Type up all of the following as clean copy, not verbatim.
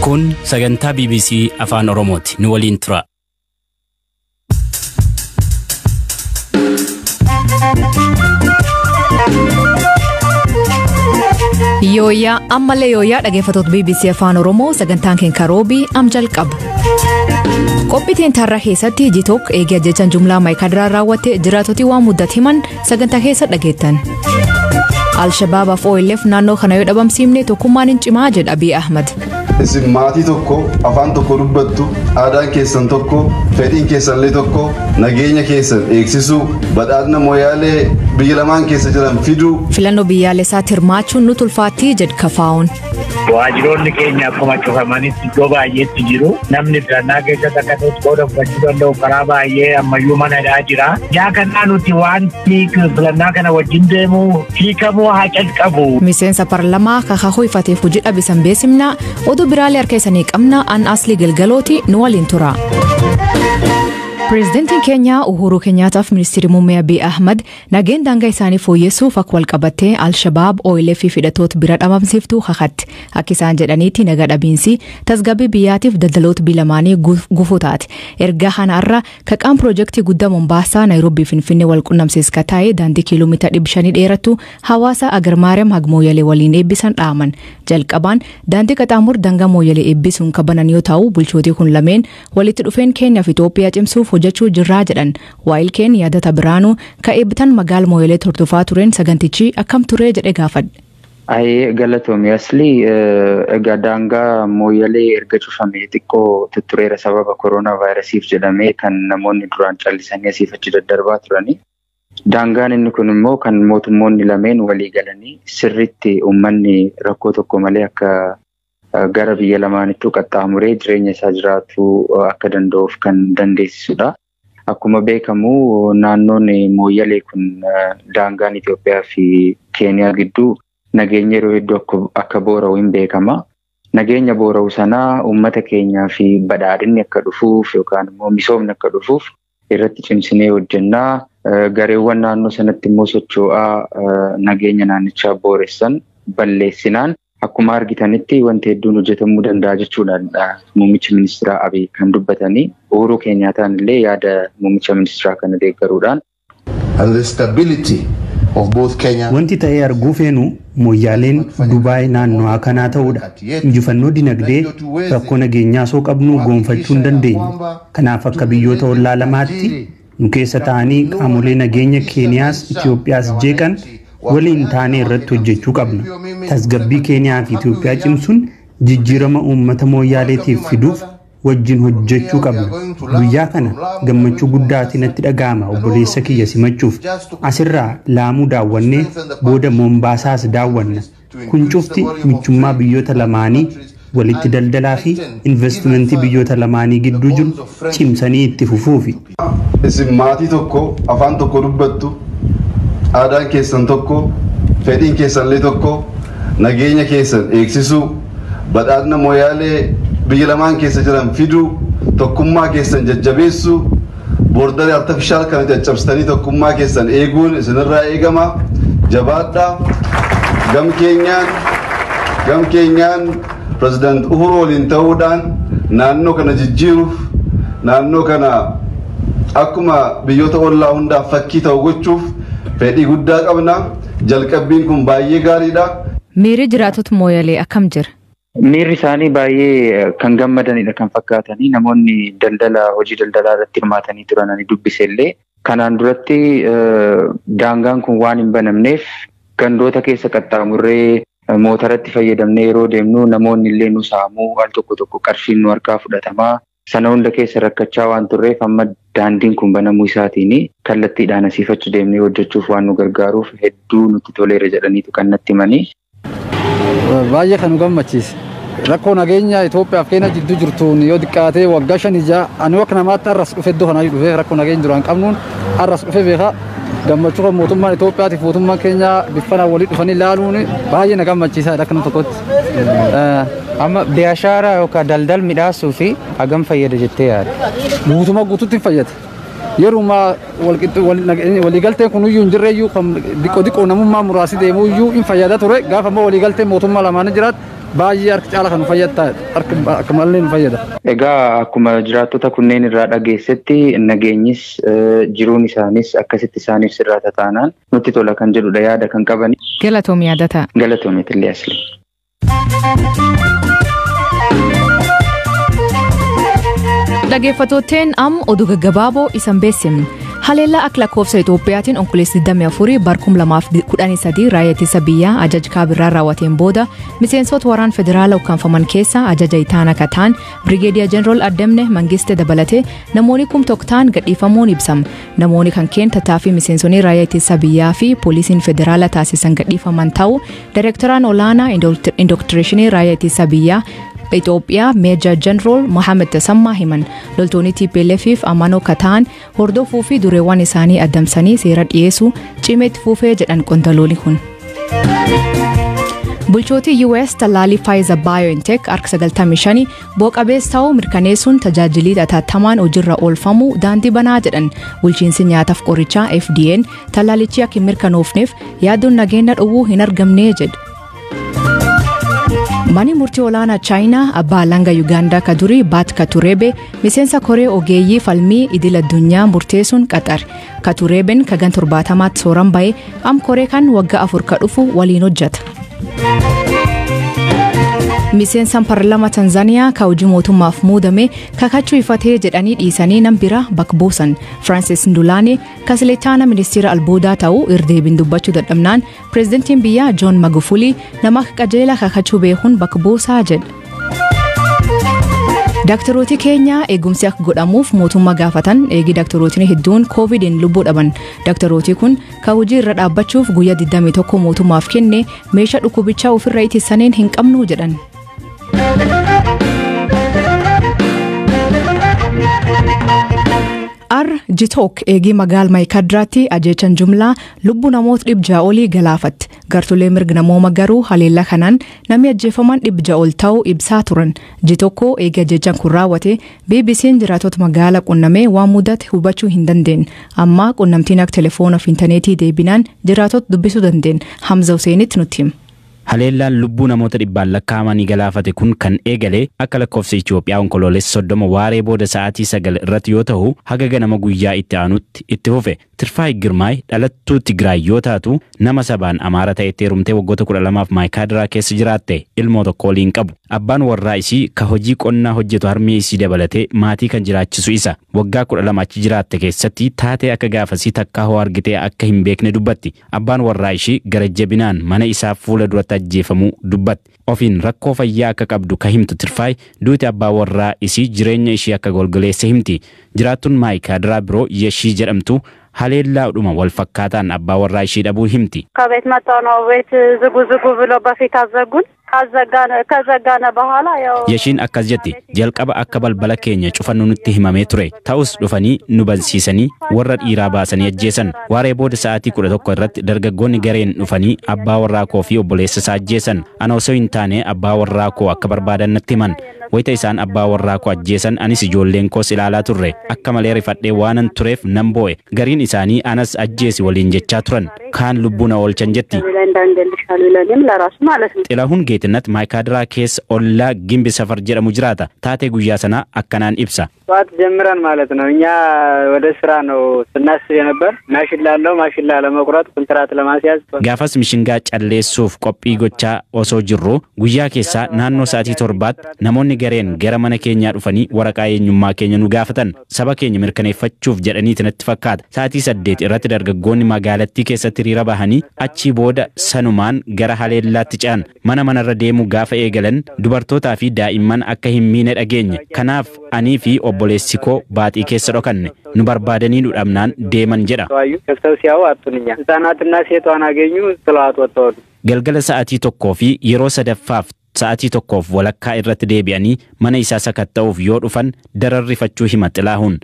Kun sagantaa BBC Afaan Oromooti. Nu waliin tura. Yooyaa ammallee yooyaa dhaggeeffattoota BBC Afaan Oromoo sagantaan keenya karoobii am jalqaba. Qophiitiin tarraa keessatti jitook eegee jechaan jumlaa maayikaadiraa raawwatte jiraatoti waan muddat himan sagantaa keessa dhageettan. Al-Shabaab OLF naannoo kana yoo dhabamsiifne tokkummaan hin cimaa jedha Abiy Ahmad. Isin maatii tokko afaan tokko dubbattu aadaan keessan tokko fedhiin keessanillee tokko nageenya keessan eegsisuu badhaadhina mooyaalee biyya lamaan keessa jiran fiduu filannoo biyyaalessaa hirmaachuun nu tulfaatti jedha Kafaa'uun. Waajiroonni keenya akkuma cufamanitti iddoo baay'eetti jiru. Namni filannaa keessatti akka ta'utti qooda fudhachuu danda'u karaa baay'ee ammayyuu manadhaa jira. Yaa kanaa nuti wanti filannaa kana wajjin deemu hiikamuu haa calqabu. Miseensa paarlamaa kakahuu ifateef hojii dhabisan beesimna oduu biraalee harka isaanii qabna an Aslii Galgalooti nu waliin tura. Pireezidantiin Keenyaa Uhuru Kenyaataaf Ministeerri Muummee Abiy Ahmad nageen daangaa isaanii fooyyessuuf akka walqabattee Al-Shabaab OLF fidhatoota bira dhabamsiiftuu kakatti. Akka isaan jedhaniitti nagaa dhabiinsi tasgabbii biyyaatiif daldaloota bilamaanii gufuu taate. Ergaa kanarra kaqaan piroojeektii guddaa Mombaasaa Naayiroobii Finfinnee wal qunnamsiiska taa'ee daandii kiiloomeetira 500 dheeratu hawaasa Agar Maariyaam Hagmooyalee waliin eebbisan dhaaman. Jalqabaan daandii qaxaamur daangaa mooyalee eebbisuun kabanan yoo ta'u bulchootii kun lameen walitti dhufeen Keenyaaf Itoophiyaa cimsuuf hojjechuu jirraa jedhan. Waa'il keen yaadata biraanuu ka eebbitan magaala mooyalee tortofaa tureen sagantichi akkam turee jedhe gaafadhe. Galatoomii Aslii egaa daangaa mooyalee erga cufamee xiqqoo tuttureera sababa koronaa vaayirasiif jedhamee kan namoonni duraan callisanii asiif achi daddarbaa turani. Daangaan inni kun immoo kan mootummoonni lameen walii galanii sirriitti uummanni rakkoo tokko malee akka gara biyya lamaanitti qaxxaamuree jireenya isaa jiraatu akka danda'uuf kan dandeessisudha. Akkuma beekamu naannoon mooyalee kun daangaan Itoophiyaa fi Keeniyaa gidduu nageenya yeroo hedduu akka boora'u hin beekama. Nageenya boora'u sanaa uummata keenyaa fi badhaadhinni akka dhufuuf yookaan immoo misoomni akka dhufuuf irratti cimsinee hojjennaa. Gareewwan naannoo sanatti immoo socho'aa nageenya naannichaa booressan balleessinaan akkuma argitanitti wanti hedduun hojjetamuu danda'a jechuudhaan muummicha ministeeraa Abiy kan dubbatanii Uhuru Keenyaataan illee yaada muummicha ministeeraa kana deeggaruudhaan. Wanti ta'ee arguu feenu mooyyaaleen Dubaay naannoo kanaa ta'uudha. Injifannoo dinagdee rakkoo nageenyaa soo qabnu goonfachuu hin dandeenyu. Kanaaf akka biyyoota ollaa lamaatti nu keessa ta'anii qaamolee nageenya Keeniyaas Itoophiyaas jeeqan waliin taanee irratti hojjechuu qabna. Tasgabbii Keeniyaa fi Itoophiyaa cimsuun jijjiirama uummata mooyyaaleetiif fiduuf wajjin hojjechuu qabna. Guyyaa kana gammachuu guddaatiin natti dhaga'ama obboleessa kiyya simachuuf. Asirraa Laamuu daawwannee booda Mombaasaas daawwanna. Kun cufti michummaa biyyoota lamaanii walitti daldalaa fi investimentii biyyoota lamaanii gidduu jiru cimsanii itti fufuufi. Isin maatii tokko afaan tokko dubbattu aadaan keessan tokko fedhiin keessanillee tokko nageenya keessan eegsisuu badhaadhina mooyaalee biyya lamaan keessa jiran fiduu tokkummaa keessan jajjabeessuu boordarii artifishaal kana caccabsitanii tokkummaa keessan eeguun isinirraa eegama. Jabaadhaa gam keenyaan President Uhuru waliin ta'uudhaan naannoo kana jijjiiruuf naannoo kana akkuma biyyoota ollaa hundaaf fakkii ta'u gochuuf fedhii guddaa qabna. Jalqabbiin kun baay'ee gaariidha. Miirri jiraatota mooyalee akkam jira? Miirri isaanii baay'ee kan gammadanidha kan fakkaatanii namoonni hojii daldalaa irratti hirmaatanii turananii dubbisellee kanaan duratti daangaan kun waan hin banamneef gandoota keessa qaxxaamurree mootaratti fayyadamnee yeroo deemnu namoonni illee nu saamuu al tokko qarshiin nu harkaa fudhatamaa sana hunda keessa rakkachaa waan turreef amma daandiin kun banamuu isaatiin kallattiidhaan asiif achi deemnee hojjechuuf waan nu gargaaruuf hedduu nutti toleera jedhaniitu kan natti himanii. Baay'ee kan nu gammachiise. Rakkoo nageenya Itoophiyaa fi Keeniyaa jidduu jirtuun yoo xiqqaatee waggaa 5 ani akka namaatti har'as dhufee iddoo kanaa dhufee rakkoo nageenya duraan qabnuun har'as dhufee beekaa gammachuu kan mootummaan Itoophiyaatiif mootummaan Keenyaa biffanaan walii dhufanii ilaaluun baay'ee na gammachiisaadha akka nama tokkotti. Amma biyaashaara yookaan daldal midhaasuu fi hagam fayyada jettee yaadda? Guutummaa guutuutti hin fayyada. Yeruma waliigalteen kun iyyuu hin jirreeyyuu kan diqqoo namummaa muraasi deemuu iyyuu hin fayyada ture gaafa immoo waliigalteen mootummaa lamaan jiraatu baay'ee harka caala kan fayyadtaa harka mallee nu fayyada. Egaa akkuma jiraattota kunneen irraa dhageessetti nageenyis jiruun isaanis akkasitti isaaniif sirraa taataanaan nutti tola kan jedhudha yaada kan qaban. Galatoom yaadata. Galatoomeetillee asli. Dhaggeeffattootteen oduu gaggabaaboo isan beeksifne. Haleellaa akka lakkoofsa Itoophiyaatiin onkuleessi 24 barkum 2013 raayyaa ittisa biyyaa ajaja kaabirraa raawwateen booda miseensota waraana federaalaa ukkaanfaman keessaa ajaja itaana kataan Brigeediyaa Jeneraal Addamne Mangiste dabalatee namoonni kumtoktaan gadhiifamuun ibsama. Namoonni kan keen tattaaffii miseensonni raayyaa ittisa biyyaa fi poolisiin federaalaa taasisan gadhiifaman ta'uu Daayirektaraan olaanaa indoktireeshinii raayyaa ittisa biyyaa Itoophiyaa Meejor Jeneraal Mohamed Tasammaa himan. Loltoonni TPLF fi amanoo kataan hordofuu fi dureewwan isaanii addamsanii seera dhiyeessuu cimeetti fufee jedhan qondaaltonni kun. Bulchootii US tallaalii Pfizer BioNTech harka 95 bu'a-qabeessa ta'uu mirkaneessuun tajaajilii atattamaan hojiirra oolfamuu daandii banaa jedhan. Bulchiinsi nyaataaf qorichaa FDA'n tallaalichi akka hin mirkanoofneef yaaddoon nageenya dhowwuu hin argamne jedha. Mani murtii olaanaa Chaayinaa abbaa alangaa Yuugaandaa ka durii Baat Katureebe miseensa koree ogeeyyii falmii idil addunyaa murteessuun qaxar. Katureeben kagan 70 sooran ba'ee am koree kan waggaa 4 ka dhufu waliin hojjeta. Miseensan parlama Tanzaniyaa ka hojii mootummaaf muudame kakachuu ifatee jedhanii dhiisanii nam bira bakka buusan. Francis Ndulaane kasiletaana ministeera albuudaa ta'uu irdeebiin dubbachuu dadhabnaan pireezidantiin biyyaa John Magufuli nama qajeela kakachuu beekuun bakka buusaa jedha. Daaktarooti keenya eegumsi akka godhamuuf mootummaa gaafatan eegi daaktarootiin hedduun COVID'n lubbuu dhaban. Daaktarooti kun ka hojii irra dhaabbachuuf guyyaa 21 mootummaaf kenne meeshaa dhukkubichaa ofirra ittisaniin hin qabnu jedhan. Jitok eegii magaal Maayikaadiraatti ajjeechan jumlaa lubbuu namoota 600 olii galaafatte. Gartulee mirga namooma garuu haleellaa kanaan namni ajjeefaman 600 ol ta'uu ibsaa turan. Jitokko eegii ajjeechan kun raawwate BBC'n jiraattota magaalaa qunnamee waan mudate hubachuu hin dandeenye. Amma qunnamtiin akka telefoonaa fi intarneetii deebinaan jiraattota dubbisuu dandeenye. Hamza Huseenitti nutti hima. Haleellaan lubbuu namoota 100 lakkaa'amanii galaafate kun kan eegale akka lakkoofsa Itoophiyaa onkoloolessa 30 waaree booda sa'aatii 9 irratti yoo ta'u haga ganama guyyaa itti aanutti itti fufe. Tirfaay Girmaay dhalattuu Tigraay yoo taatu nama sabaan Amaara ta'etti heerumtee waggoota 12 Maayikaadiraa keessa jiraatte ilmoo tokko waliin qabu. Abbaan warraa isii ka hojii qonnaa hojjetu harmee isii dabalatee maatii kan jiraachisu isa. Waggaa 12 achi jiraatte keessatti taatee akka gaafasii takkaa hoo argitee akka hin beekne dubbatti. Abbaan warraa ishii gara jabinaan mana isaa fuula duratti ajjeefamuu dubbatti. Ofiin rakkoo fayyaa akka qabdu ka himtu Tirfaay duuti abbaa warraa isii jireenya ishii akka golgoleessa himti. Jiraattuun Maayikaadiraa biroo Yeshii jedhamtu haleellaadhuma wal fakkaataan abbaa warraa ishii dhabuu himti. ከቤት መጣው ነው ቤት ዝጉ ብሎ በፊት አዘጉን ከዘጋነ በኋላ ያው Yeshiin akkas jetti jalqaba akka balbala keenya cufannu nutti himamee ture ta'us dhufanii nu bansiisanii warra dhiiraa baasanii ajjeesan waaree booda sa'aatii 11 irratti dargaggoonni gareen dhufanii abbaa warraa koo fi obboleessa isaa ajjeesan ana osoo hin taane abbaa warraa koo akka barbaadan natti himan wayita isaan abbaa warraa koo ajjeesan anis ijoolleen koos ilaalaa turre akka malee rifadhee waanan tureef nan boo'e gariin isaanii anas ajjeesi waliin jechaa turan kaan lubbuu na oolchan jetti. Xilahun Geetinnat Maayikaadiraa keessa ollaa Gimbi Safar jedhamu jiraata taatee guyyaa sanaa akkanaan ibsa. ጠዋት ጀምረን ማለት ነው እኛ ወደ ስራ ነው ስናስብ የነበር ማሽላ ለመቁረጥ ኮንትራት ለማስያዝ gaafas mishingaa calleessuuf qophii gochaa osoo jirru guyyaa keessaa naannoo sa'aatii 7 namoonni gareen gara mana keenyaa dhufanii waraqaa eenyummaa keenya nu gaafatan saba keenya mirkaneeffachuuf jedhaniiti natti fakkaata sa'aatii 8 irratti dargaggoonni magaalattii keessatti hiriira bahanii achii booda sanumaan gara haleellaatti ce'an manarra deemuu gaafa eegalan dubartootaa fi daa'imman akka hin miine dhageenye kanaaf anii fi obboleessi koo baaxii keessa dhokanne nu barbaadanii nu dhabnaan deeman jedha. Galgala sa'aatii tokkoo fi yeroo sadaffaaf sa'aatii tokkoof walakkaa irratti deebi'anii mana isaa sakatta'uuf yoo dhufan dararrifachuu hima Xilaahuun.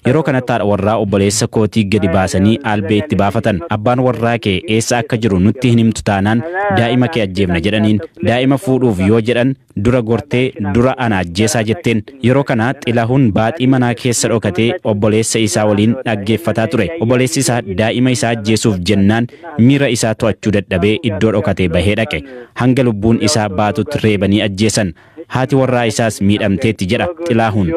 Yeroo kanatti haadha warraa obboleessa kootii gadi baasanii albee itti baafatan abbaan warraa kee eessa akka jiru nutti hin himtu taanaan daa'ima kee ajjeefna jedhaniin daa'ima fuudhuuf yoo jedhan dura gortee dura ana ajjeesaa jetteen. Yeroo kana Xilaahuun baaxii manaa keessa dhokatee obboleessa isaa waliin dhaggeeffataa ture. Obboleessi isaa daa'ima isaa ajjeesuuf jennaan miira isaa to'achuu dadhabee iddoo dhokatee bahee dhaqe. Hanga lubbuun isaa baatutti reebanii ajjeesan. Haati warraa isaas miidhamteetti jedha Xilaahuun.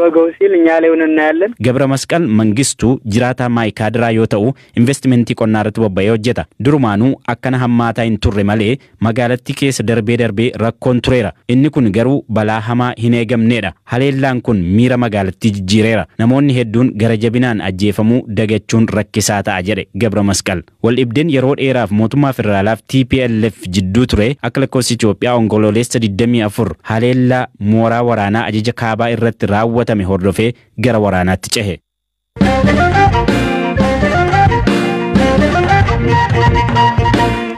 Gabra Masqal Mangistuu jiraataa Maayikaadiraa yoo ta'u investimentii qonnaa irratti bobba'ee hojjeta. Durumaanuu akkana hammaataa hin turre malee magaalattii keessa darbee rakkoon tureera. Inni kun garuu balaa hamaa hin eegamneedha. Haleellaan kun miira magaalattii jijjiireera. Namoonni hedduun gara jabinaan ajjeefamuu dagachuun rakkisaa ta'a jedhe Gabra Masqal. Waldhibdeen yeroo dheeraaf mootummaa federaalaaf TPLF jidduu ture akka lakkoofsa Itoophiyaa onkoloolessa 24 haleellaa mooraa waraanaa ajaja kaabaa irratti raawwatame hordofee gara waraanaatti cehe.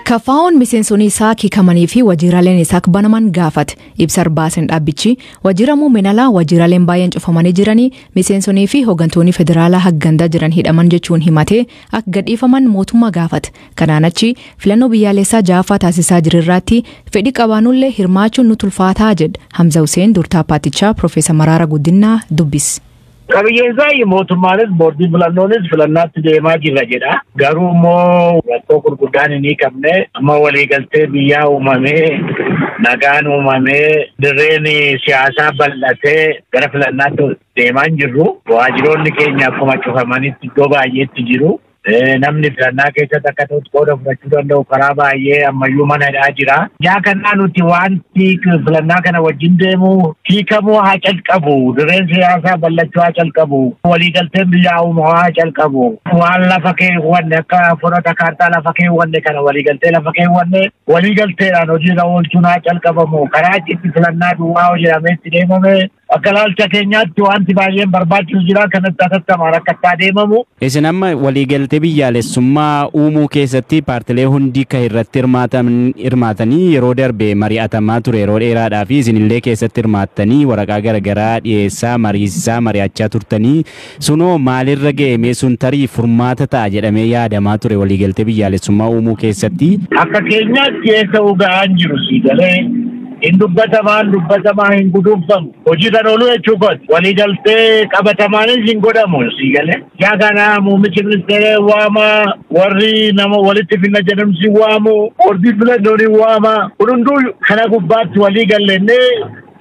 Kafaa'oon miseensonni isaa kiikamanii fi waajjiraaleen isaa banaman gaafate. Ibsa baasen dhaabbichi waajjira muummeenalaa waajjiraaleen baay'een cufamanii jiranii miseensonnii fi hooggantoonni federaalaa haggandaa jiran hidhaman jechuun himatee akka gadhiifaman mootummaa gaafate. Kanaan achi filannoo biyyaalessaa ja'affaa taasisaa jirirraatti fedhii qabaannullee hirmaachuun nu tulfaataa jedha Hamza Hussein durtaa paatichaa Profeesar Maraara Guddinaa dubbise. Qabiyyeensaa mootummaanis boordii filannoonis filannaatti deemaa jira jedha. Garuu immoo rakkoo gurguddaan hin hiikamne amma waliigaltee biyyaa uumamee nagaan uumamee dirreen siyaasaa bal'atee gara filannaatti deemaa hin jirru. Waajjiroonni keenya akkuma cufamanitti iddoo baay'eetti jiru. Namni filannaa keessatti akka ta'utti qooda fudhachuu danda'u karaa baay'ee ammayyuu manadhaa jira. Yaa kanaa nuti wanti filannaa kana wajjin deemu hiikamuu haa calqabu. Dirreen siyaasaa bal'achuu haa calqabu. Waliigalteen biyyaa uumamaa haa calqabu. Waan lafa keewwanne akka fudhata kaartaa lafa keewwanne kana waliigaltee lafa keewwanne waliigalteedhaan hojiirra oolchuun haa calqabamu. Karaa itti filannaa duwwaa hojjetameetti deemame akka ilaalcha keenyaatti wanti baay'een barbaachisu jira kanatti atattamaan akka deemamu. Isin amma waliigaltee biyyaalessummaa uumuu keessatti paartilee hundi kan irratti hirmaatanii yeroo darbe mari'atamaa ture yeroo dheeraadhaa fi isinillee keessatti hirmaattanii waraqaa garaagaraa dhiyeessaa mariisisaa mari'achaa turtanii sunoo maalirra ga'e sun tarii furmaata ta'a jedhamee yaadamaa ture waliigaltee biyyaalessummaa uumuu keessatti. Akka keenyaatti eessa ugaan jiru siigalee. dubbatamaa hin guduunfamu. Hojiirra oolu jechuudha. Waliigaltee qabatamaanis hin godhamu siigale. Yaa kana muummichi ministeera waama warri nama walitti finna jedhamsi waamu ordii filannoon waama. Kun hunduu kana gubbaatti waliigallee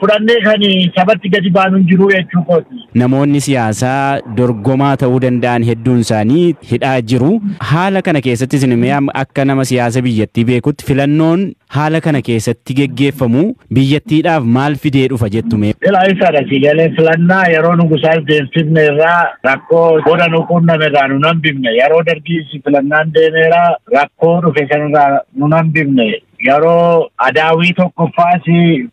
fudhannee kan sabatti gadi baanu jiru jechuudha. Namoonni siyaasaa dorgomaa ta'uu danda'an hedduun isaanii hidhaa jiru. Haala kana keessatti isin akka nama siyaasa biyyattii beekutti filannoon haala kana keessatti geggeeffamu biyyattiidhaaf maal fidee dhufa jettume? Ilaahisaadha siigalee filannaa yeroo nugusaas deemsifne irraa rakkoo booda nu quunname irraa nu hambifne yeroo dargii filannaan deemeera rakkoo dhufe sanarraa nu hambifne. Yeroo adaawii tokkoffaas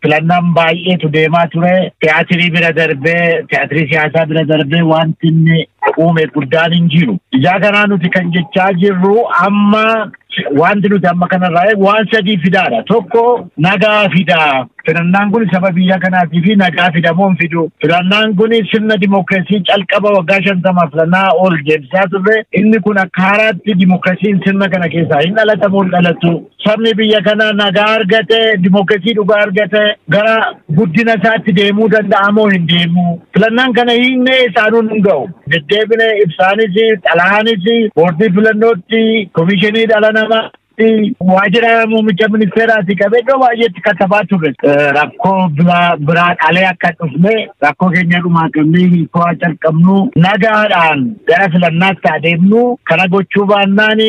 filannaan baay'eetu deemaa ture. Tiyaatirii bira darbee tiyaatirii siyaasaa bira darbee wanti inni uume guddaan hin jiru. Ijaa kanaa nuti kan jechaa jirru amma wanti nuti amma kanarraa waan sadii fidaadha. Tokko nagaa fidaa. Filannaan kun saba biyya kanaatii fi nagaa fidamuun fidu. Filannaan kun sirna dimookiraasii calqaba waggaa 50 filannaa ol deemsisaa turre. Inni kun akka haaraatti dimookiraasiin sirna kana keessaa hin dhalatamuun dhalatu. Sabni biyya kana nagaa argate, dimookiraasii dhugaa argate gara guddina isaatti deemuu danda'amoo hin deemu. Filannaan kana hiiknee isaanuun hin ga'u. Deddeebine ibsaanis, xalaanis, boordii filannootti, komishinii dhala namaa. Waajjira muummicha ministeeraati qabeenya baay'eetti katabaa turre. Rakkoo biraa dhalee akka dhufne rakkoo keenya dhumaa qabnee hiikoo calqabnu nagaadhaan gara filannaatti adeemnu kana gochuu baannaan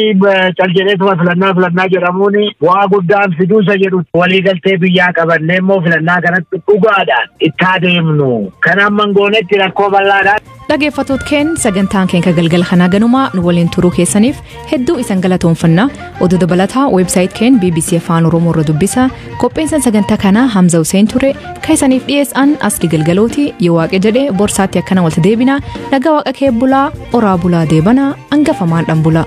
caljedheetuma filannaa jedhamuun bu'aa guddaan fiduusa jedhu waliigaltee biyyaa qabannee immoo filannaa kanatti dhugaadhaan itti adeemnu. Kana amman goonetti rakkoo bal'aadhaan. Dhaggeeffattoota keenya sagantaan keenya galgala kanaa ganumaa nu waliin turuu keessaniif hedduu isin galatoomfanna. Oduu dabalataa website keenya BBC Afaan Oromoo irra dubbisa. Qopheessaan sagantaa kanaa Hamza Hussein ture. Kan isiniif dhiyeessan asli galgalooti yoo waaqe jedhee borsaatti akkana walitti deebina. Nagaa waaqa kee bulaa oraa bulaa deebana hangafamaan dhan bulaa.